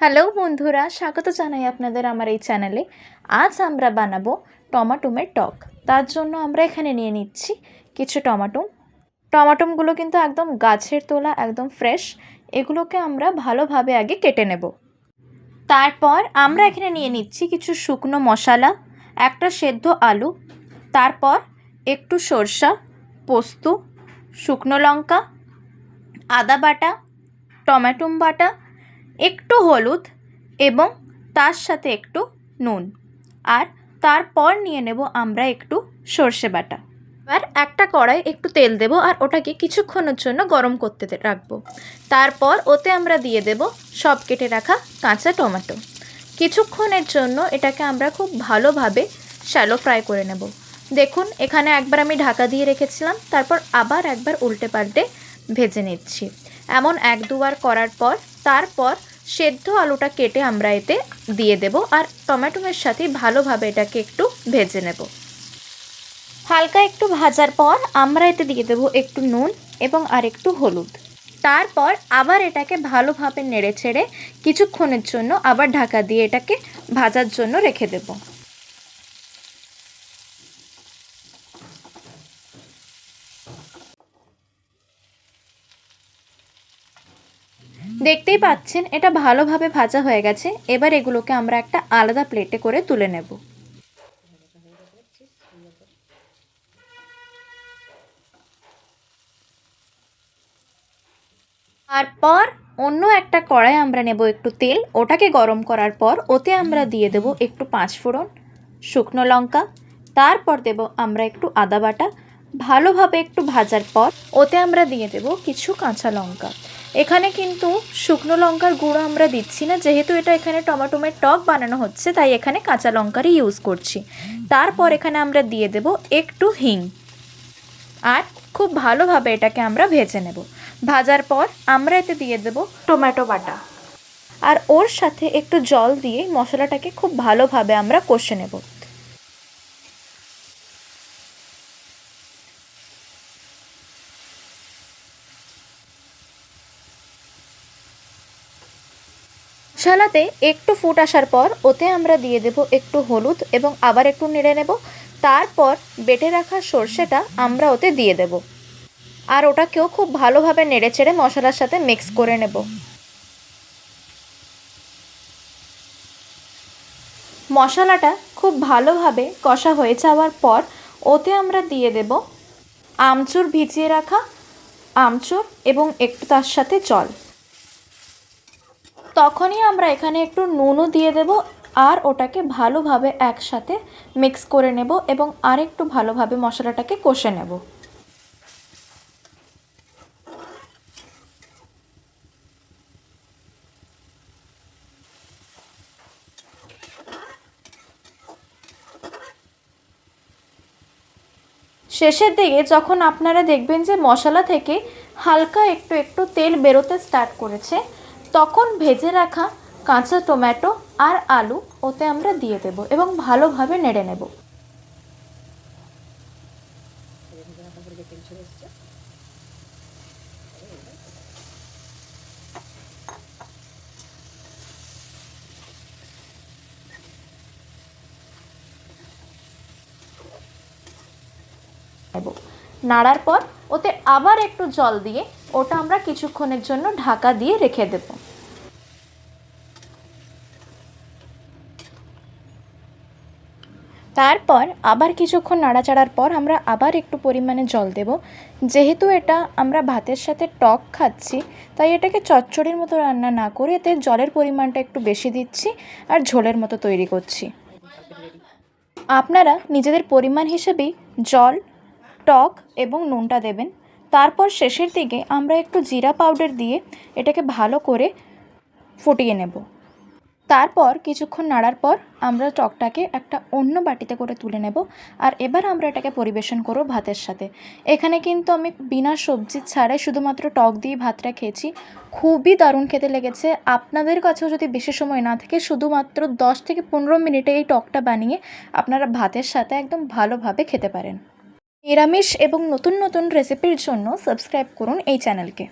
Hello বন্ধুরা, স্বাগত জানাই আপনাদের আমার এই চ্যানেলে। আজ আমরা বানাবো টমাটোমের টক। তার জন্য আমরা এখানে নিয়ে নিচ্ছি কিছু টমাটোমগুলো কিন্তু একদম গাছের তোলা, একদম ফ্রেশ। এগুলোকে আমরা ভালোভাবে আগে কেটে নেব। তারপর আমরা এখানে নিয়ে নিচ্ছি কিছু শুকনো মশলা, একটা সেদ্ধ আলু, তারপর একটু সরষা, পোস্ত, শুকনো লঙ্কা, আদা বাটা, টমেটো বাটা, একটু হলুদ এবং তার সাথে একটু নুন। আর তারপর নিয়ে নেব আমরা একটু সর্ষে বাটা। এবার একটা কড়াই একটু তেল দেব আর ওটাকে কিছুক্ষণের জন্য গরম করতে রাখবো। তারপর ওতে আমরা দিয়ে দেব সব কেটে রাখা কাঁচা টমেটো। কিছুক্ষণের জন্য এটাকে আমরা খুব ভালোভাবে শ্যালো ফ্রাই করে নেব। দেখুন, এখানে একবার আমি ঢাকা দিয়ে রেখেছিলাম, তারপর আবার একবার উল্টে পাল্টে ভেজে নিচ্ছি। এমন এক দুবার করার পর তারপর সেদ্ধ আলুটা কেটে আমরা এতে দিয়ে দেব আর টমেটোর সাথে ভালোভাবে এটাকে একটু ভেজে নেব। হালকা একটু ভাজার পর আমরা এতে দিয়ে দেব একটু নুন এবং আর একটু হলুদ। তারপর আবার এটাকে ভালোভাবে নেড়ে ছেড়ে কিছুক্ষণের জন্য আবার ঢাকা দিয়ে এটাকে ভাজার জন্য রেখে দেব। দেখতেই পাচ্ছেন এটা ভালোভাবে ভাজা হয়ে গেছে। এবার এগুলোকে আমরা একটা আলাদা প্লেটে করে তুলে নেব। তারপর অন্য একটা কড়াই আমরা নেব একটু তেল, ওটাকে গরম করার পর ওতে আমরা দিয়ে দেব একটু 5 ফোড়ন, শুকনো লঙ্কা, তারপর দেব আমরা একটু আদা বাটা। ভালোভাবে একটু ভাজার পর ওতে আমরা দিয়ে দেব কিছু কাঁচা লঙ্কা। এখানে কিন্তু শুকনো লঙ্কার গুঁড়ো আমরা দিচ্ছি না, যেহেতু এটা এখানে টমেটোমের টক বানানো হচ্ছে, তাই এখানে কাঁচা লঙ্কারই ইউজ করছি। তারপর এখানে আমরা দিয়ে দেব একটু হিং আর খুব ভালোভাবে এটাকে আমরা ভেজে নেব। ভাজার পর আমরা এতে দিয়ে দেব টমেটো বাটা আর ওর সাথে একটু জল দিয়ে মশলাটাকে খুব ভালোভাবে আমরা কষে নেব। মশলাতে একটু ফুট আসার পর ওতে আমরা দিয়ে দেব একটু হলুদ এবং আবার একটু নেড়ে নেব। তারপর বেটে রাখা সর্ষেটা আমরা ওতে দিয়ে দেব আর ওটাকেও খুব ভালোভাবে নেড়ে চেড়ে মশলার সাথে মিক্স করে নেব। মশলাটা খুব ভালোভাবে কষা হয়ে যাওয়ার পর ওতে আমরা দিয়ে দেব আমচুর ভিজিয়ে রাখা আমচুর এবং একটু তার সাথে জল। তখনই আমরা এখানে একটু নুনও দিয়ে দেব আর ওটাকে ভালোভাবে একসাথে মিক্স করে নেব এবং আরেকটু ভালোভাবে মশলাটাকে কষে নেব। শেষের দিকে যখন আপনারা দেখবেন যে মশলা থেকে হালকা একটু একটু তেল বেরোতে স্টার্ট করেছে, তখন ভেজে রাখা কাঁচা টমেটো আর আলু ওতে আমরা দিয়ে দেব এবং ভালোভাবে নেড়ে নেব। নাড়ার পর ওতে আবার একটু জল দিয়ে ওটা আমরা কিছুক্ষণের জন্য ঢাকা দিয়ে রেখে দেব। তারপর আবার কিছুক্ষণ নাড়াচাড়ার পর আমরা আবার একটু পরিমাণে জল দেব। যেহেতু এটা আমরা ভাতের সাথে টক খাচ্ছি, তাই এটাকে চচ্চড়ির মতো রান্না না করে এতে জলের পরিমাণটা একটু বেশি দিচ্ছি আর ঝোলের মতো তৈরি করছি। আপনারা নিজেদের পরিমাণ হিসেবেই জল, টক এবং নুনটা দেবেন। তারপর শেষের দিকে আমরা একটু জিরা পাউডার দিয়ে এটাকে ভালো করে ফুটিয়ে নেব। তারপর কিছুক্ষণ নাড়ার পর আমরা টকটাকে একটা অন্য বাটিতে করে তুলে নেব আর এবার আমরা এটাকে পরিবেশন করব ভাতের সাথে। এখানে কিন্তু আমি বিনা সবজি ছাড়াই শুধুমাত্র টক দিয়ে ভাতটা খেয়েছি। খুবই দারুণ খেতে লেগেছে। আপনাদের কাছেও যদি বেশি সময় না থাকে, শুধুমাত্র 10 থেকে 15 মিনিটে এই টকটা বানিয়ে আপনারা ভাতের সাথে একদম ভালোভাবে খেতে পারেন। নিরামিষ এবং নতুন নতুন রেসিপির জন্য সাবস্ক্রাইব করুন এই চ্যানেলকে।